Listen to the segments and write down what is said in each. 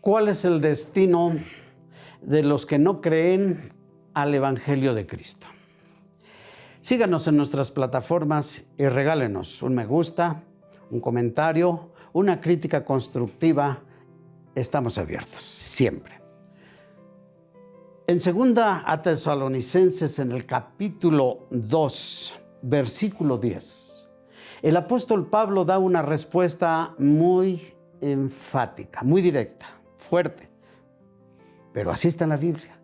¿Cuál es el destino de los que no creen al Evangelio de Cristo? Síganos en nuestras plataformas y regálenos un me gusta, un comentario, una crítica constructiva. Estamos abiertos, siempre. En 2 a Tesalonicenses, en el capítulo 2, versículo 10, el apóstol Pablo da una respuesta muy enfática, muy directa, fuerte, pero así está en la Biblia.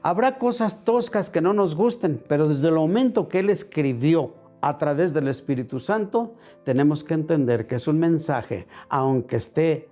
Habrá cosas toscas que no nos gusten, pero desde el momento que él escribió a través del Espíritu Santo, tenemos que entender que es un mensaje, aunque esté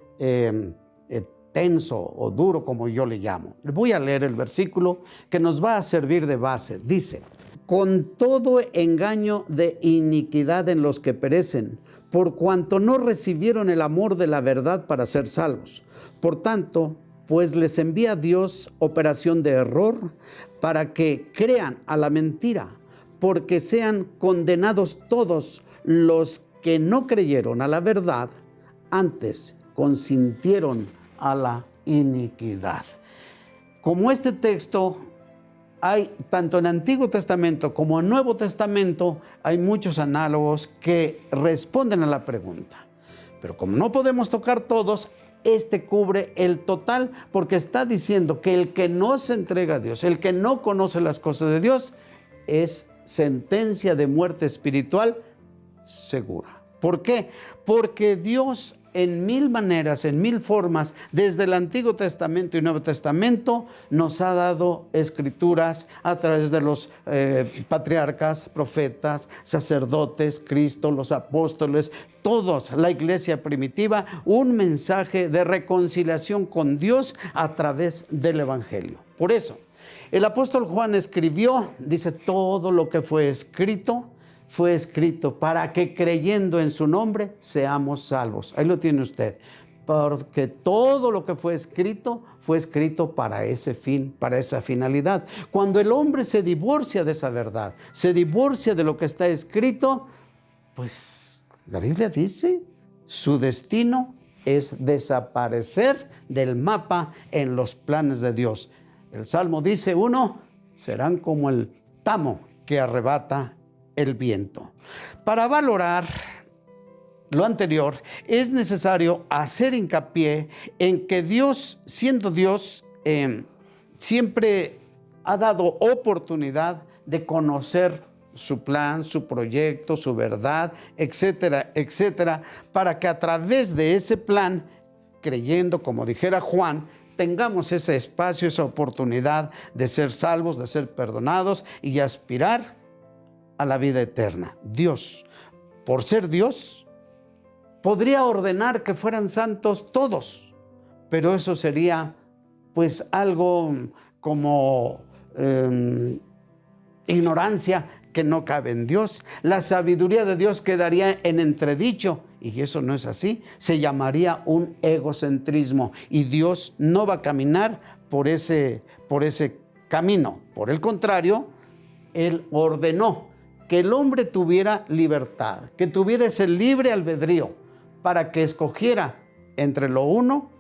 tenso o duro, como yo le llamo. Voy a leer el versículo que nos va a servir de base. Dice: con todo engaño de iniquidad en los que perecen, por cuanto no recibieron el amor de la verdad para ser salvos. Por tanto, pues les envía Dios operación de error para que crean a la mentira, porque sean condenados todos los que no creyeron a la verdad, antes consintieron a la iniquidad. Como este texto hay, tanto en Antiguo Testamento como en Nuevo Testamento, hay muchos análogos que responden a la pregunta. Pero como no podemos tocar todos, este cubre el total, porque está diciendo que el que no se entrega a Dios, el que no conoce las cosas de Dios, es sentencia de muerte espiritual segura. ¿Por qué? Porque Dios en mil maneras, en mil formas, desde el Antiguo Testamento y Nuevo Testamento, nos ha dado escrituras a través de los patriarcas, profetas, sacerdotes, Cristo, los apóstoles, todos, la iglesia primitiva, un mensaje de reconciliación con Dios a través del Evangelio. Por eso, el apóstol Juan escribió, dice, todo lo que fue escrito para que creyendo en su nombre seamos salvos. Ahí lo tiene usted. Porque todo lo que fue escrito para ese fin, para esa finalidad. Cuando el hombre se divorcia de esa verdad, se divorcia de lo que está escrito, pues la Biblia dice, su destino es desaparecer del mapa en los planes de Dios. El Salmo dice, serán como el tamo que arrebata el viento. Para valorar lo anterior, es necesario hacer hincapié en que Dios, siendo Dios, siempre ha dado oportunidad de conocer su plan, su proyecto, su verdad, etcétera, etcétera, para que a través de ese plan, creyendo, como dijera Juan, tengamos ese espacio, esa oportunidad de ser salvos, de ser perdonados y aspirar a la vida eterna. Dios, por ser Dios, podría ordenar que fueran santos todos, pero eso sería pues algo como ignorancia que no cabe en Dios. La sabiduría de Dios quedaría en entredicho, y eso no es así. Se llamaría un egocentrismo, y Dios no va a caminar por ese camino. Por el contrario, Él ordenó que el hombre tuviera libertad, que tuviera ese libre albedrío para que escogiera entre lo uno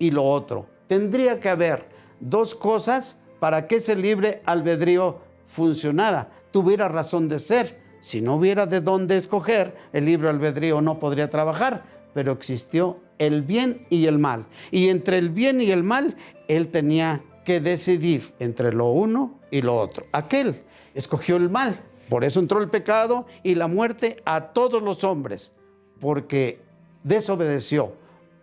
y lo otro. Tendría que haber dos cosas para que ese libre albedrío funcionara, tuviera razón de ser. Si no hubiera de dónde escoger, el libre albedrío no podría trabajar, pero existió el bien y el mal. Y entre el bien y el mal, él tenía que decidir entre lo uno y lo otro. Aquel escogió el mal. Por eso entró el pecado y la muerte a todos los hombres, porque desobedeció,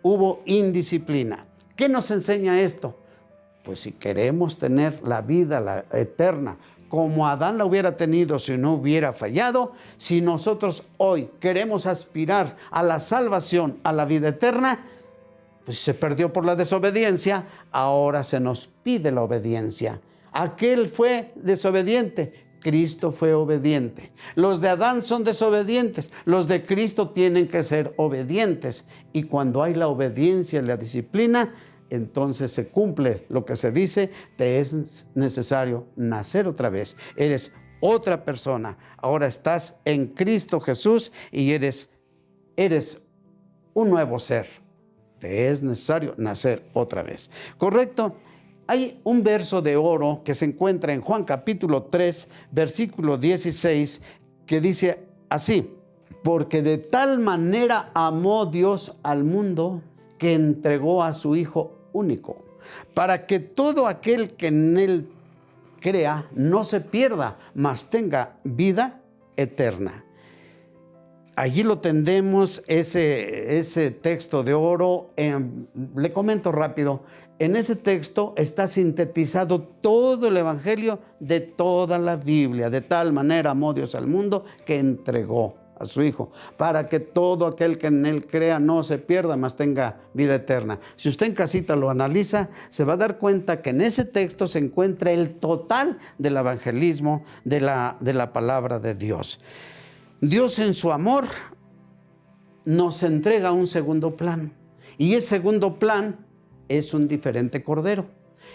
hubo indisciplina. ¿Qué nos enseña esto? Pues si queremos tener la vida eterna, como Adán la hubiera tenido si no hubiera fallado, si nosotros hoy queremos aspirar a la salvación, a la vida eterna, pues se perdió por la desobediencia, ahora se nos pide la obediencia. Aquel fue desobediente, Cristo fue obediente. Los de Adán son desobedientes, los de Cristo tienen que ser obedientes. Y cuando hay la obediencia y la disciplina, entonces se cumple lo que se dice, te es necesario nacer otra vez. Eres otra persona, ahora estás en Cristo Jesús y eres un nuevo ser. te es necesario nacer otra vez. ¿Correcto? Hay un verso de oro que se encuentra en Juan capítulo 3, versículo 16, que dice así: porque de tal manera amó Dios al mundo que entregó a su Hijo único, para que todo aquel que en él crea no se pierda, mas tenga vida eterna. Allí lo tendremos, ese texto de oro. Le comento rápido. En ese texto está sintetizado todo el evangelio de toda la Biblia. De tal manera amó Dios al mundo que entregó a su Hijo, para que todo aquel que en él crea no se pierda, mas tenga vida eterna. Si usted en casita lo analiza, se va a dar cuenta que en ese texto se encuentra el total del evangelismo de la palabra de Dios. Dios en su amor nos entrega un segundo plan, y ese segundo plan es un diferente cordero.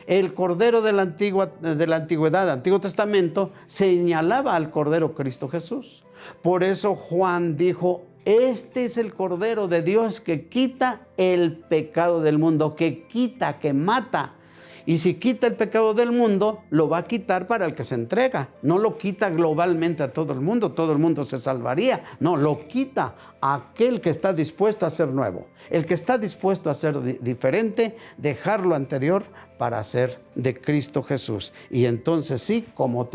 El cordero de la antigüedad, Antiguo Testamento, señalaba al cordero Cristo Jesús. Por eso Juan dijo: este es el cordero de Dios que quita el pecado del mundo, que quita, que mata. Y si quita el pecado del mundo, lo va a quitar para el que se entrega. No lo quita globalmente a todo el mundo se salvaría. No, lo quita a aquel que está dispuesto a ser nuevo. El que está dispuesto a ser diferente, dejar lo anterior para ser de Cristo Jesús. Y entonces sí, como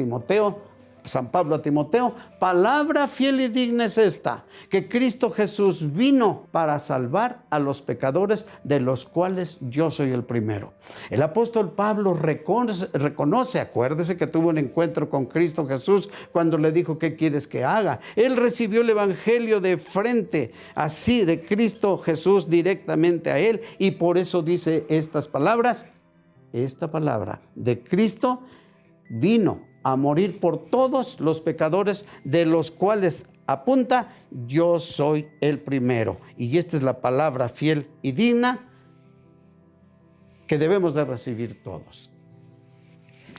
San Pablo a Timoteo, palabra fiel y digna es esta, que Cristo Jesús vino para salvar a los pecadores, de los cuales yo soy el primero. El apóstol Pablo reconoce, acuérdese que tuvo un encuentro con Cristo Jesús cuando le dijo: ¿qué quieres que haga? Él recibió el evangelio de frente, así, de Cristo Jesús directamente a él, y por eso dice estas palabras. Esta palabra de Cristo vino a morir por todos los pecadores, de los cuales apunta: yo soy el primero. Y esta es la palabra fiel y digna que debemos de recibir todos.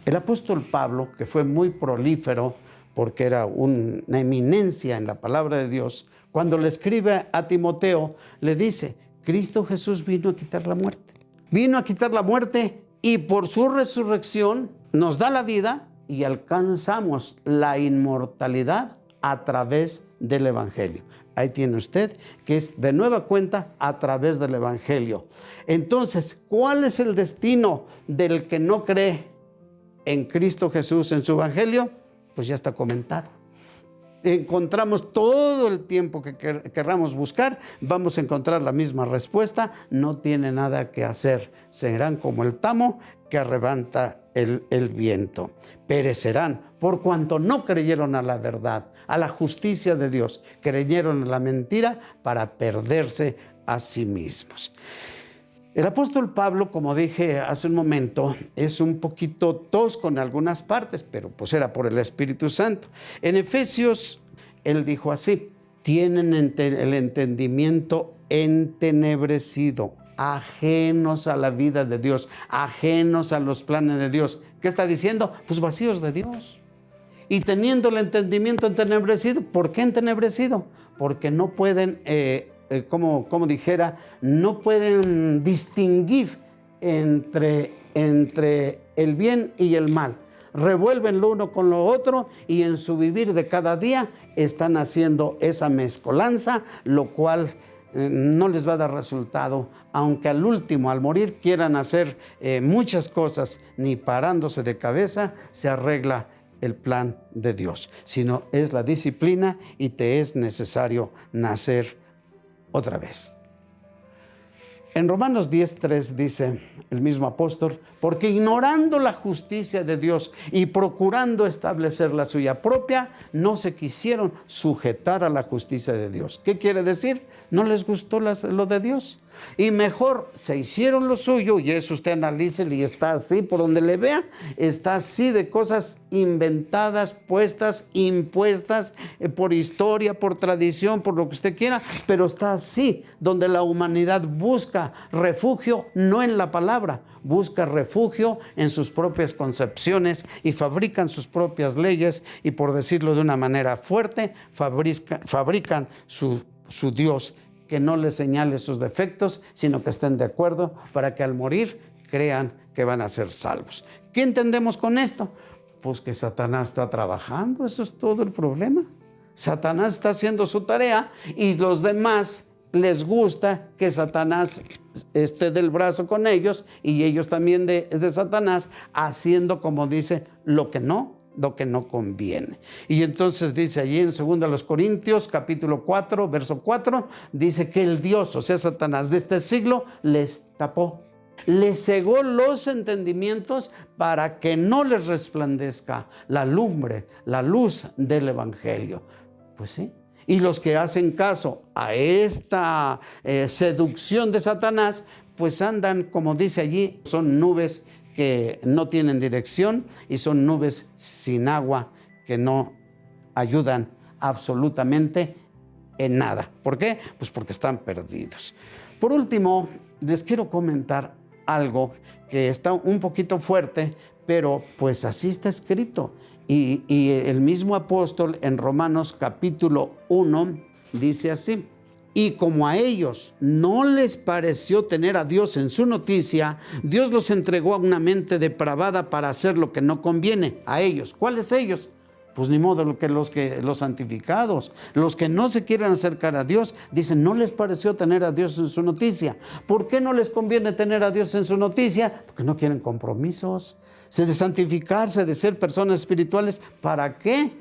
El apóstol Pablo, que fue muy prolífero porque era una eminencia en la palabra de Dios, cuando le escribe a Timoteo, le dice: Cristo Jesús vino a quitar la muerte. Vino a quitar la muerte, y por su resurrección nos da la vida, y alcanzamos la inmortalidad a través del evangelio. Ahí tiene usted que es de nueva cuenta a través del evangelio. Entonces, ¿cuál es el destino del que no cree en Cristo Jesús, en su evangelio? Pues ya está comentado. Encontramos todo el tiempo que querramos buscar, vamos a encontrar la misma respuesta: no tiene nada que hacer, serán como el tamo que arrebata el viento. Perecerán por cuanto no creyeron a la verdad, a la justicia de Dios, creyeron en la mentira para perderse a sí mismos. El apóstol Pablo, como dije hace un momento, es un poquito tosco en algunas partes, pero pues era por el Espíritu Santo. En Efesios, él dijo así: tienen el entendimiento entenebrecido, ajenos a la vida de Dios, ajenos a los planes de Dios. ¿Qué está diciendo? Pues vacíos de Dios. Y teniendo el entendimiento entenebrecido. ¿Por qué entenebrecido? Porque no pueden, como dijera, no pueden distinguir entre el bien y el mal. Revuelven lo uno con lo otro, y en su vivir de cada día están haciendo esa mezcolanza, lo cual no les va a dar resultado, aunque al último, al morir, quieran hacer muchas cosas. Ni parándose de cabeza se arregla el plan de Dios, sino es la disciplina, y te es necesario nacer otra vez. En Romanos 10:3 dice el mismo apóstol: porque ignorando la justicia de Dios y procurando establecer la suya propia, no se quisieron sujetar a la justicia de Dios. ¿Qué quiere decir? No les gustó lo de Dios, y mejor se hicieron lo suyo. Y eso usted analícelo, y está así por donde le vea, está así de cosas inventadas, puestas, impuestas por historia, por tradición, por lo que usted quiera, pero está así, donde la humanidad busca refugio no en la palabra, busca refugio en sus propias concepciones, y fabrican sus propias leyes, y por decirlo de una manera fuerte, fabrican su Dios que no les señale sus defectos, sino que estén de acuerdo para que al morir crean que van a ser salvos. ¿Qué entendemos con esto? Pues que Satanás está trabajando, eso es todo el problema. Satanás está haciendo su tarea y los demás les gusta que Satanás esté del brazo con ellos y ellos también de Satanás, haciendo, como dice, lo que no conviene. Y entonces dice allí en 2 Corintios capítulo 4, verso 4, dice que el Dios, o sea Satanás de este siglo, les tapó, les cegó los entendimientos para que no les resplandezca la lumbre, la luz del Evangelio. Pues sí. Y los que hacen caso a esta seducción de Satanás, pues andan, como dice allí, son nubes que no tienen dirección y son nubes sin agua que no ayudan absolutamente en nada. ¿Por qué? Pues porque están perdidos. Por último, les quiero comentar algo que está un poquito fuerte, pero pues así está escrito. Y el mismo apóstol en Romanos capítulo 1 dice así: y como a ellos no les pareció tener a Dios en su noticia, Dios los entregó a una mente depravada para hacer lo que no conviene a ellos. ¿Cuáles ellos? Pues ni modo los santificados, los que no se quieren acercar a Dios, dicen, no les pareció tener a Dios en su noticia. ¿Por qué no les conviene tener a Dios en su noticia? Porque no quieren compromisos, de santificarse, de ser personas espirituales. ¿Para qué?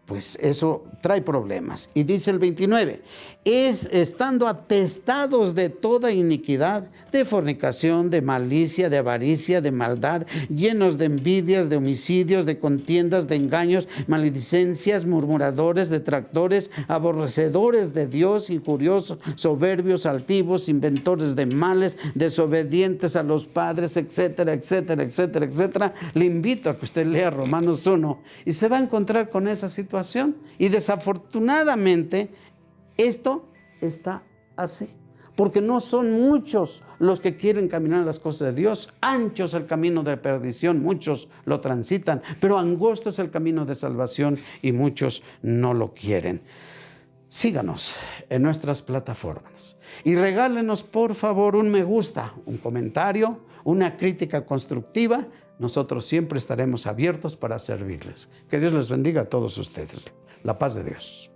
Pues eso trae problemas. Y dice el 29, estando atestados de toda iniquidad, de fornicación, de malicia, de avaricia, de maldad, llenos de envidias, de homicidios, de contiendas, de engaños, maledicencias, murmuradores, detractores, aborrecedores de Dios, injuriosos, soberbios, altivos, inventores de males, desobedientes a los padres, etcétera, etcétera, etcétera, etcétera. Le invito a que usted lea Romanos 1 y se va a encontrar con esa situación. Y desafortunadamente esto está así, porque no son muchos los que quieren caminar las cosas de Dios. Ancho es el camino de perdición, muchos lo transitan, pero angosto es el camino de salvación y muchos no lo quieren. Síganos en nuestras plataformas y regálenos por favor un me gusta, un comentario, una crítica constructiva. Nosotros siempre estaremos abiertos para servirles. Que Dios les bendiga a todos ustedes. La paz de Dios.